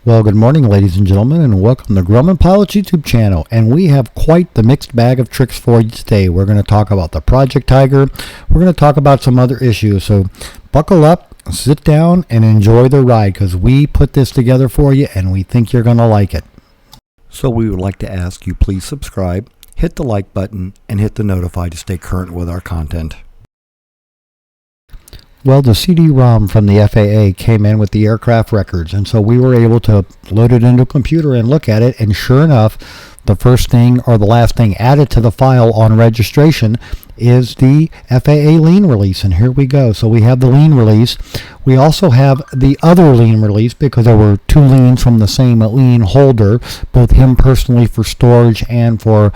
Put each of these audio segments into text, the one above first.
Well, good morning, ladies and gentlemen, and welcome to Grumman Pilot's YouTube channel. And we have quite the mixed bag of tricks for you today. We're going to talk about the Project Tiger. We're going to talk about some other issues. So buckle up, sit down, and enjoy the ride, because we put this together for you, and we think you're going to like it. So we would like to ask you, please subscribe, hit the like button, and hit the notify to stay current with our content. Well, the CD-ROM from the FAA came in with the aircraft records, and so we were able to load it into a computer and look at it, and sure enough, the first thing or the last thing added to the file on registration is the FAA lien release, and here we go. So we have the lien release. We also have the other lien release because there were two liens from the same lien holder, both him personally for storage and for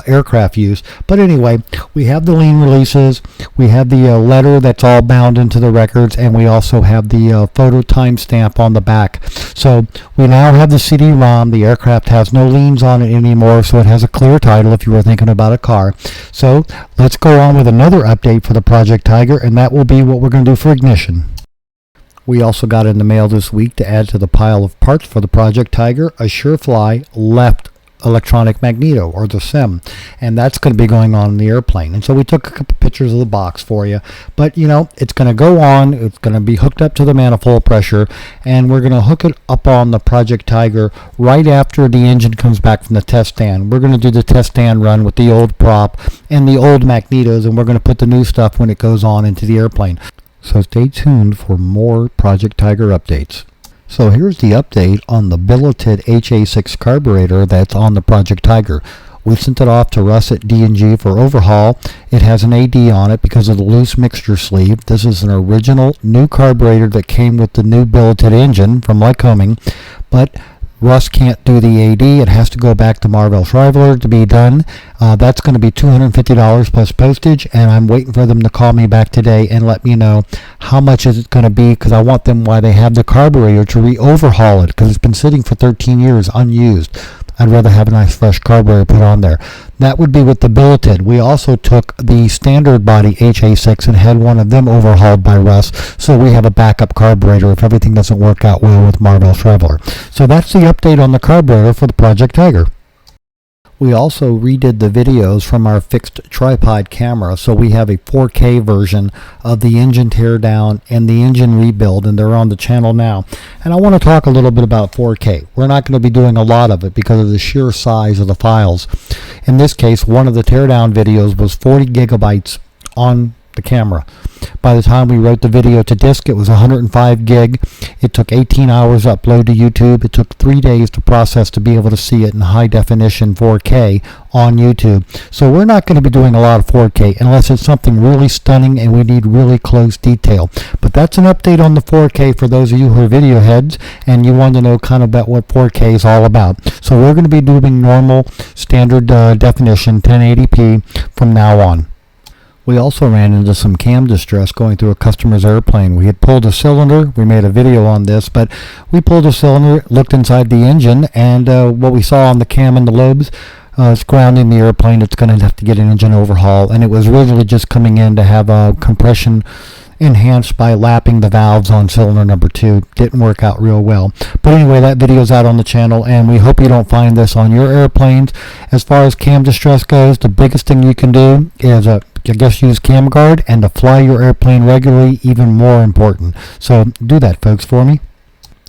aircraft use. But anyway, we have the lien releases, we have the letter that's all bound into the records, and we also have the photo timestamp on the back. So we now have the CD-ROM. The aircraft has no liens on it anymore, so it has a clear title if you were thinking about a car. So let's go on with another update for the Project Tiger, and that will be what we're going to do for ignition. We also got in the mail this week to add to the pile of parts for the Project Tiger a SureFly left electronic magneto, or the SEM, and that's going to be going on in the airplane. And so we took a couple pictures of the box for you, but you know, it's going to go on, it's going to be hooked up to the manifold pressure, and we're going to hook it up on the Project Tiger right after the engine comes back from the test stand. We're going to do the test stand run with the old prop and the old magnetos, and we're going to put the new stuff when it goes on into the airplane. So stay tuned for more Project Tiger updates. So here's the update on the billeted HA6 carburetor that's on the Project Tiger. We sent it off to Russ at D&G for overhaul. It has an AD on it because of the loose mixture sleeve. This is an original new carburetor that came with the new billeted engine from Lycoming, but Russ can't do the AD. It has to go back to Marvell Shriver to be done. That's going to be $250 plus postage, and I'm waiting for them to call me back today and let me know how much is it going to be, because I want them, while they have the carburetor, to re-overhaul it, because it's been sitting for 13 years unused. I'd rather have a nice fresh carburetor put on there. That would be with the billeted. We also took the standard body HA6 and had one of them overhauled by Russ, so we have a backup carburetor if everything doesn't work out well with Marvell Shriver. So that's the update on the carburetor for the Project Tiger. We also redid the videos from our fixed tripod camera, so we have a 4K version of the engine teardown and the engine rebuild, and they're on the channel now. And I want to talk a little bit about 4K. We're not going to be doing a lot of it because of the sheer size of the files. In this case, one of the teardown videos was 40 gigabytes on the camera. By the time we wrote the video to disk, it was 105 gig. It took 18 hours to upload to YouTube. It took 3 days to process to be able to see it in high definition 4K on YouTube. So we're not going to be doing a lot of 4K unless it's something really stunning and we need really close detail. But that's an update on the 4K for those of you who are video heads and you want to know kind of about what 4K is all about. So we're going to be doing normal standard definition 1080p from now on. We also ran into some cam distress going through a customer's airplane. We had pulled a cylinder. We made a video on this, but we pulled a cylinder, looked inside the engine, and what we saw on the cam and the lobes is grounding the airplane. It's going to have to get an engine overhaul, and it was originally just coming in to have a compression enhanced by lapping the valves on cylinder number 2. Didn't work out real well. But anyway, that video's out on the channel, and we hope you don't find this on your airplanes. As far as cam distress goes, the biggest thing you can do is I guess use cam guard, and to fly your airplane regularly, even more important. So do that, folks, for me.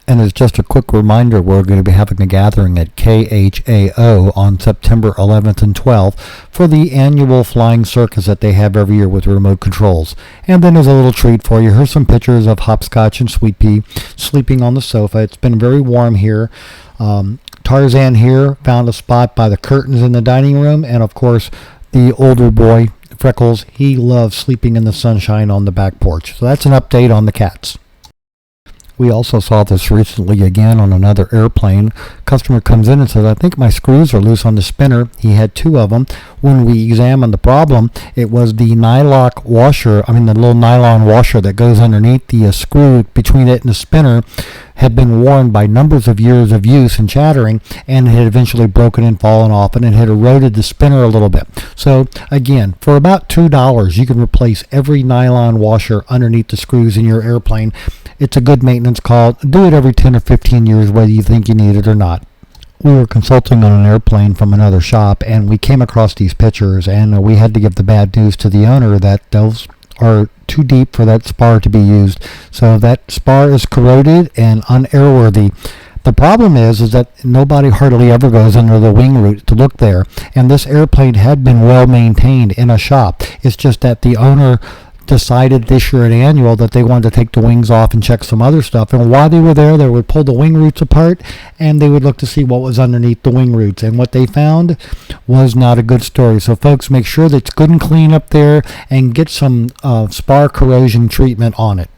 And as just a quick reminder, we're going to be having a gathering at KHAO on September 11th and 12th for the annual flying circus that they have every year with remote controls. And then as a little treat for you, here's some pictures of Hopscotch and Sweet Pea sleeping on the sofa. It's been very warm here. Tarzan here found a spot by the curtains in the dining room, and of course the older boy, Freckles, he loves sleeping in the sunshine on the back porch. So that's an update on the cats. We also saw this recently again on another airplane. Customer comes in and says, I think my screws are loose on the spinner. He had 2 of them. When we examined the problem, it was the nylock washer, the little nylon washer that goes underneath the screw between it and the spinner had been worn by numbers of years of use and chattering, and had eventually broken and fallen off, and it had eroded the spinner a little bit. So again, for about $2, you can replace every nylon washer underneath the screws in your airplane. It's a good maintenance call. Do it every 10 or 15 years whether you think you need it or not. We were consulting on an airplane from another shop, and we came across these pictures, and we had to give the bad news to the owner that those are too deep for that spar to be used. So that spar is corroded and unairworthy. The problem is that nobody hardly ever goes under the wing root to look there, and this airplane had been well maintained in a shop. It's just that the owner decided this year at annual that they wanted to take the wings off and check some other stuff, and while they were there, they would pull the wing roots apart and they would look to see what was underneath the wing roots, and what they found was not a good story. So folks, make sure that it's good and clean up there and get some spar corrosion treatment on it.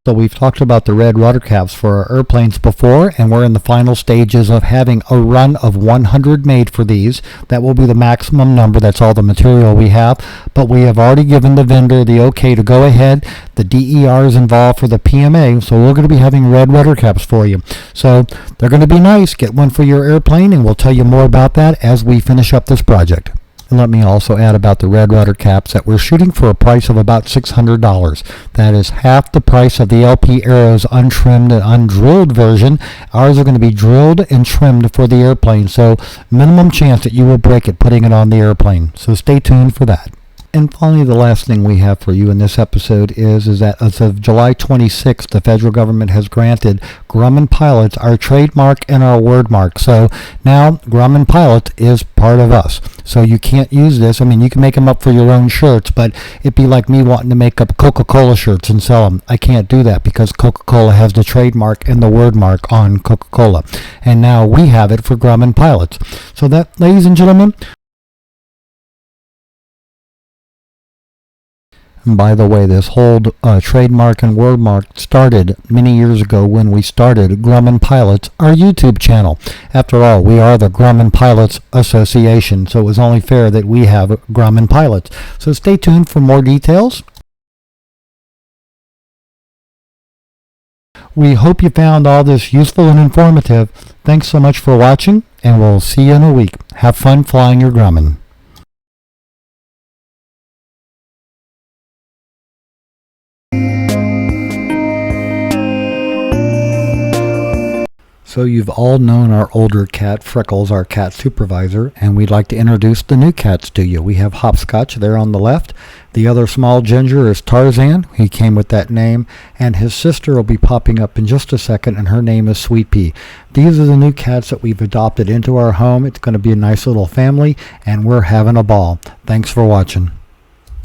So we've talked about the red rudder caps for our airplanes before, and we're in the final stages of having a run of 100 made for these. That will be the maximum number. That's all the material we have, but we have already given the vendor the okay to go ahead. The DER is involved for the PMA, so we're going to be having red rudder caps for you. So they're going to be nice. Get one for your airplane, and we'll tell you more about that as we finish up this project. And let me also add about the red rudder caps that we're shooting for a price of about $600. That is half the price of the LP Aero's untrimmed and undrilled version. Ours are going to be drilled and trimmed for the airplane, so minimum chance that you will break it putting it on the airplane. So stay tuned for that. And finally, the last thing we have for you in this episode is that as of July 26th, the federal government has granted Grumman Pilots our trademark and our word mark. So now Grumman Pilot is part of us. So you can't use this. I mean, you can make them up for your own shirts, but it'd be like me wanting to make up Coca-Cola shirts and sell them. I can't do that because Coca-Cola has the trademark and the word mark on Coca-Cola. And now we have it for Grumman Pilots. So that, ladies and gentlemen, and by the way, this whole trademark and word mark started many years ago when we started Grumman Pilots, our YouTube channel. After all, we are the Grumman Pilots Association, so it was only fair that we have Grumman Pilots. So stay tuned for more details. We hope you found all this useful and informative. Thanks so much for watching, and we'll see you in a week. Have fun flying your Grumman. So you've all known our older cat, Freckles, our cat supervisor, and we'd like to introduce the new cats to you. We have Hopscotch there on the left. The other small ginger is Tarzan. He came with that name, and his sister will be popping up in just a second, and her name is Sweet Pea. These are the new cats that we've adopted into our home. It's going to be a nice little family, and we're having a ball. Thanks for watching.